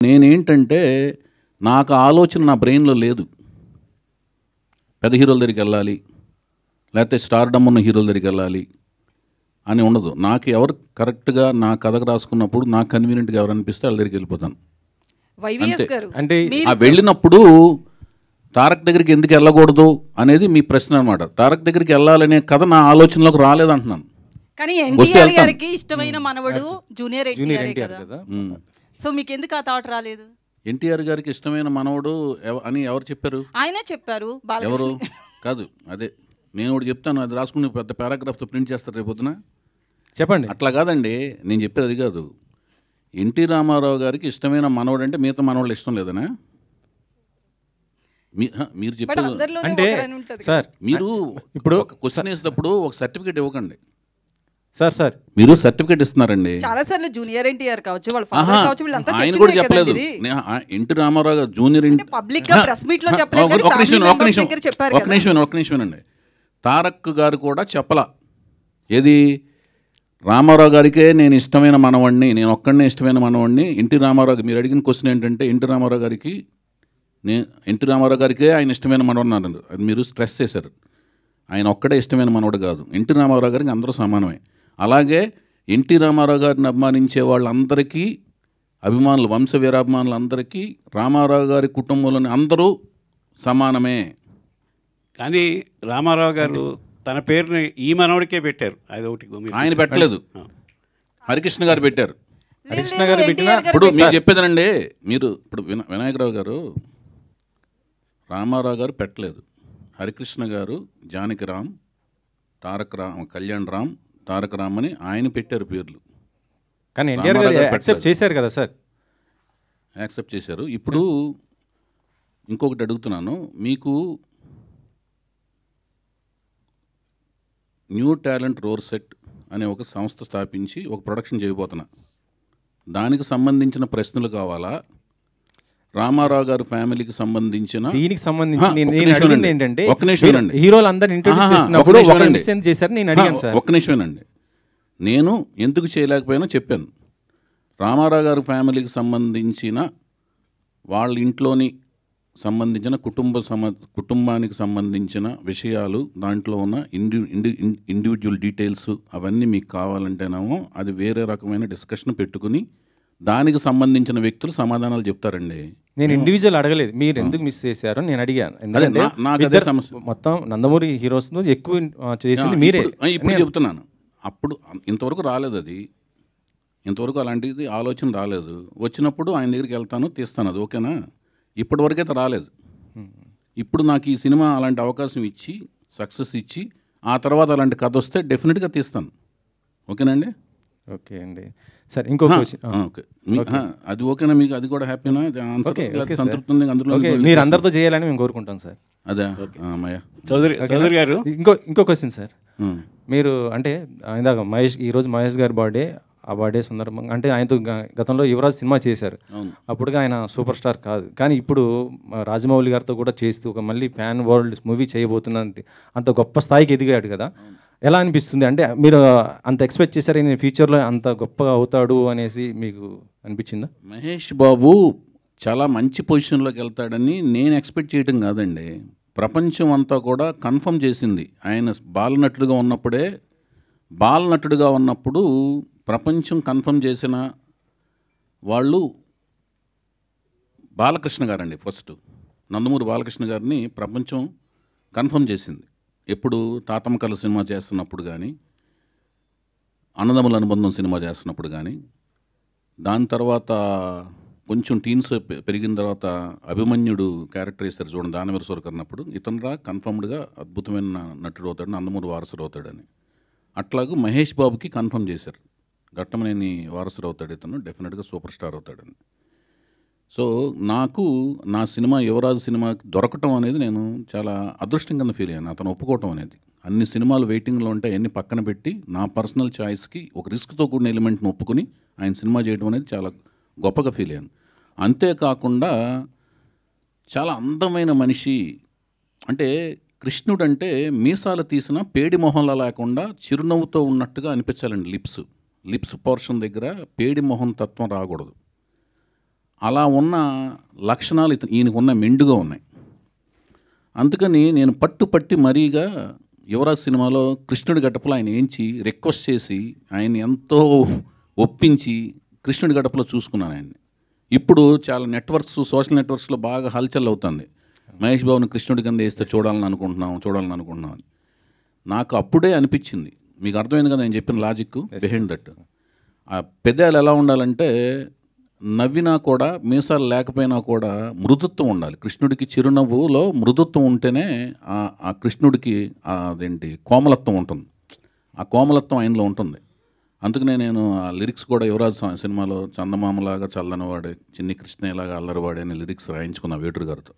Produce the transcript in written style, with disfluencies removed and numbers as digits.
నేనేంటంటే నాకు ఆలోచన నా బ్రెయిన్‌లో లేదు. పెద్ద హీరోల దగ్గరికెళ్ళాలి, లేకపోతే స్టార్‌డమ్ ఉన్న హీరోల దగ్గరికెళ్ళాలి అని ఉండదు. నాకు ఎవరు కరెక్ట్‌గా నా కథకు రాసుకున్నప్పుడు నాకు కన్వీనియంట్‌గా ఎవరు అనిపిస్తే వాళ్ళ దగ్గరికి వెళ్ళిపోతాను. వైవిఎస్ గారు అంటే వెళ్ళినప్పుడు తారక్ దగ్గరికి ఎందుకు వెళ్ళకూడదు అనేది మీ ప్రశ్న అనమాట. తారక్ దగ్గరికి వెళ్ళాలనే కథ నా ఆలోచనలోకి రాలేదంటున్నాను. కానీ వస్తే ఎన్టీఆర్ వెళ్తాను. గారికి ఇష్టమైన మనవడు జూనియర్ ఎన్టీఆర్ కదా. కదా. సో మీకు ఎందుకు ఆ థాట్ రాలేదు? ఎన్టీఆర్ గారికి ఇష్టమైన మనవడు అని ఎవరు చెప్పారు? ఆయనే చెప్పారు. ఎవరు? బాలకృష్ణ కాదు, అదే నేను ఒకటి చెప్తాను, అది రాసుకుని పెద్ద పారాగ్రాఫ్తో ప్రింట్ చేస్తారు రేపొద్దున. చెప్పండి. అట్లా కాదండి, నేను చెప్పేది అది కాదు. ఎన్టీ రామారావు గారికి ఇష్టమైన మనవడు అంటే మిగతా మనవాళ్ళు ఇష్టం లేదనా? మీరు బట్ చెప్పేది అందరిలోనే అంటే ఒకరని ఉంటది కదా. సార్ మీరు ఇప్పుడు ఒక క్వశ్చన్ వేసినప్పుడు ఒక సర్టిఫికేట్ ఇవ్వకండి. సార్ మీరు సర్టిఫికేట్ ఇస్తున్నారండి. చాలా సార్లు జూనియర్ ఎన్టీఆర్ కావచ్చు, వాళ్ళ ఆహా, ఫాదర్ కావచ్చు, వీళ్ళంతా ఆయన కూడా చెప్పిందే చెప్పలేదు. కదండి ఇది. ఎన్టీ రామారావు గారు జూనియర్ అంటే పబ్లిక్ గా ప్రెస్ మీట్ లో చెప్పలేదు కానీ ఫ్యామిలీ మెంబర్స్ దగ్గర చెప్పారు కదా. ఒక నిమిషం అండి. తారక్ గారు కూడా చెప్పలా. ఏది? రామారావు గారికే నేను ఇష్టమైన మనవాడిని, నేను ఒక్కడనే ఇష్టమైన మనవాడిని. ఎన్టీ రామారావు మీరు అడిగిన క్వశ్చన్ ఏంటంటే ఎన్టీ రామారావు గారికే ఆయన ఇష్టమైన మనవాడు అన్నారు. అది మీరు స్ట్రెస్ చేశారు. ఆయన ఒక్కడే ఇష్టమైన మనవాడు కాదు. ఎన్టీ రామారావు గారికి అందరూ సమానమే. అలాగే ఎన్టీ రామారావు గారిని అభిమానించే వాళ్ళందరికీ, అభిమానులు, వంశ వీరాభిమానులందరికీ రామారావు గారి కుటుంబంలోని అందరూ సమానమే. కానీ రామారావు గారు తన పేరుని ఈ మనవడికే పెట్టారు. అది ఒకటి ఆయన పెట్టలేదు, హరికృష్ణ గారు పెట్టారు. హరికృష్ణ గారు పెట్టిన ఇప్పుడు మీరు చెప్పేదనండి, మీరు ఇప్పుడు వినాయకరావు గారు రామారావు గారు పెట్టలేదు. హరికృష్ణ గారు జానకిరామ్, కళ్యాణ్ రామ్, తారక రామ్ అని ఆయన పెట్టారు పేర్లు. కానీ ఎన్టీఆర్ గారు యాక్సెప్ట్ చేశారు కదా సార్. యాక్సెప్ట్ చేశారు. ఇప్పుడు ఇంకొకటి అడుగుతున్నాను, మీకు న్యూ టాలెంట్ రోర్ సెట్ అనే ఒక సంస్థ స్థాపించి ఒక ప్రొడక్షన్ చేయబోతున్నా. దానికి సంబంధించిన ప్రశ్నలు కావాలా? రామారావు గారి ఫ్యామిలీకి సంబంధించిన దీనికి సంబంధించి ఒక్క నేను నిమిషం అడిగింది అండి. ఏంటంటే ఒక్క నిమిషం మీరు అండి. హీరోలు అందరిని ఇంట్రొడ్యూస్ ఆహా, చేసినప్పుడు ఒక్క నిమిషం ఒకరిని అండి. మిస్ ఎందుకు చేశారు నేను అడిగాను సార్. ఒక్క నిమిషమేనండి. నేను ఎందుకు చేయలేకపోయినా చెప్పాను. రామారావు గారి ఫ్యామిలీకి సంబంధించిన వాళ్ళ ఇంట్లోని సంబంధించిన కుటుంబానికి సంబంధించిన విషయాలు, దాంట్లో ఉన్న ఇండివిజువల్ డీటెయిల్స్ అవన్నీ మీకు కావాలంటేనేమో అది వేరే రకమైన డిస్కషన్ పెట్టుకుని దానికి సంబంధించిన వ్యక్తులు సమాధానాలు చెప్తారండి. నేను ఇండివిజువల్ అడగలేదు, మీరు ఎందుకు మిస్ చేశారు నేను అడిగాను. ఎందుకంటే నాకు అదే ఇద్దరు సమస్య. మొత్తం నందమూరి హీరోస్ ఎక్కువ చేసింది మీరే. ఇప్పుడు చెప్తున్నాను. అప్పుడు ఇంతవరకు రాలేదు, అది ఇంతవరకు అలాంటిది ఆలోచన రాలేదు. వచ్చినప్పుడు ఆయన దగ్గరికి వెళ్తాను, తీస్తాను, అది ఓకేనా? ఇప్పటి వరకైతే రాలేదు. ఇప్పుడు నాకు ఈ సినిమా అలాంటి అవకాశం ఇచ్చి సక్సెస్ ఇచ్చి ఆ తర్వాత అలాంటి కథ వస్తే డెఫినెట్గా తీస్తాను. ఓకేనండి? ఓకే అండి. సరే ఇంకో క్వశ్చన్. ఓకే, అది ఓకేనా మీకు? అది కూడా హ్యాపీనా? సంతృప్తి ఉంది అందులో? మీరు అందరితో చేయాలని మేము కోరుకుంటాం సార్. అదే అమ్మయ్య. చౌదరి గారు ఇంకో క్వశ్చన్ సార్. మీరు అంటే ఇందాక ఈరోజు మహేష్ గారి బర్త్డే, ఆ బర్త్డే సందర్భంగా అంటే ఆయనతో గతంలో యువరాజ్ సినిమా చేశారు. అప్పుడుగా ఆయన సూపర్ స్టార్ కాదు, కానీ ఇప్పుడు రాజమౌళి గారితో కూడా చేస్తూ ఒక మళ్ళీ ప్యాన్ వరల్డ్ మూవీ చేయబోతున్నంటే అంత గొప్ప స్థాయికి ఎదిగాడు కదా. ఎలా అనిపిస్తుంది? అంటే మీరు అంత ఎక్స్పెక్ట్ చేశారు నేను ఫ్యూచర్లో అంత గొప్పగా అవుతాడు అనేసి మీకు అనిపించిందా? మహేష్ బాబు చాలా మంచి పొజిషన్లోకి వెళ్తాడని నేను ఎక్స్పెక్ట్ చేయడం కాదండి, ప్రపంచం అంతా కూడా కన్ఫర్మ్ చేసింది. ఆయన బాలనటుడుగా ఉన్నప్పుడు ప్రపంచం కన్ఫర్మ్ చేసిన వాళ్ళు బాలకృష్ణ గారండి. ఫస్ట్ నందమూరి బాలకృష్ణ గారిని ప్రపంచం కన్ఫర్మ్ చేసింది. ఎప్పుడు తాతమ్మకల సినిమా చేస్తున్నప్పుడు కానీ, అన్నదమ్ముల అనుబంధం సినిమా చేస్తున్నప్పుడు కానీ, దాని తర్వాత కొంచెం టీన్స్ పెరిగిన తర్వాత అభిమన్యుడు క్యారెక్టర్ వేస్తారు చూడండి, దానవీర సూరకర్ణప్పుడు, ఇతనురా కన్ఫర్మ్డ్గా అద్భుతమైన నటుడు అవుతాడు, నందమూరి వారసుడు అవుతాడని. అట్లాగే మహేష్ బాబుకి కన్ఫర్మ్ చేశారు, ఘట్టమనేని వారసుడు అవుతాడు ఇతను, డెఫినెట్గా సూపర్ స్టార్ అవుతాడని. సో నాకు నా సినిమా యువరాజు సినిమా దొరకటం అనేది నేను చాలా అదృష్టం కింద ఫీల్ అయ్యాను. అతను ఒప్పుకోవటం అనేది, అన్ని సినిమాలు వెయిటింగ్లో ఉంటే అన్ని పక్కన పెట్టి నా పర్సనల్ చాయిస్కి ఒక రిస్క్తో కూడిన ఎలిమెంట్ని ఒప్పుకొని ఆయన సినిమా చేయడం అనేది చాలా గొప్పగా ఫీల్ అయ్యాను. అంతేకాకుండా చాలా అందమైన మనిషి. అంటే కృష్ణుడు అంటే మీసాలు తీసిన పేడి మొహంలా లేకుండా చిరునవ్వుతో ఉన్నట్టుగా అనిపించాలండి. లిప్స్ పోర్షన్ దగ్గర పేడి మొహం తత్వం రాకూడదు. అలా ఉన్న లక్షణాలు ఈయనకు ఉన్న మెండుగా ఉన్నాయి. అందుకని నేను పట్టి మరీగా యువరాజ్ సినిమాలో కృష్ణుడి గడపలో ఆయన ఏంచి రిక్వెస్ట్ చేసి ఆయన ఎంతో ఒప్పించి కృష్ణుడి గడపలో చూసుకున్నాను ఆయన్ని. ఇప్పుడు చాలా నెట్వర్క్స్, సోషల్ నెట్వర్క్స్లో బాగా హల్చల్ అవుతుంది. మహేష్ బాబుని కృష్ణుడి కింద వేస్తే చూడాలని అనుకుంటున్నాం అని. నాకు అప్పుడే అనిపించింది, మీకు అర్థమైంది కదా నేను చెప్పిన లాజిక్ బిహైండ్ దట్. ఆ పెదాలు ఎలా ఉండాలంటే నవ్వినా కూడా మీసాలు లేకపోయినా కూడా మృదుత్వం ఉండాలి. కృష్ణుడికి చిరునవ్వులో మృదుత్వం ఉంటేనే ఆ కృష్ణుడికి అదేంటి కోమలత్వం ఉంటుంది. ఆ కోమలత్వం ఆయనలో ఉంటుంది. అందుకనే నేను ఆ లిరిక్స్ కూడా యువరాజ్ సినిమాలో చందమామలాగా చల్లనివాడే, చిన్ని కృష్ణయ్యలాగా అల్లరివాడే అనే లిరిక్స్ రాయించుకున్నా వేటూరు గారితో.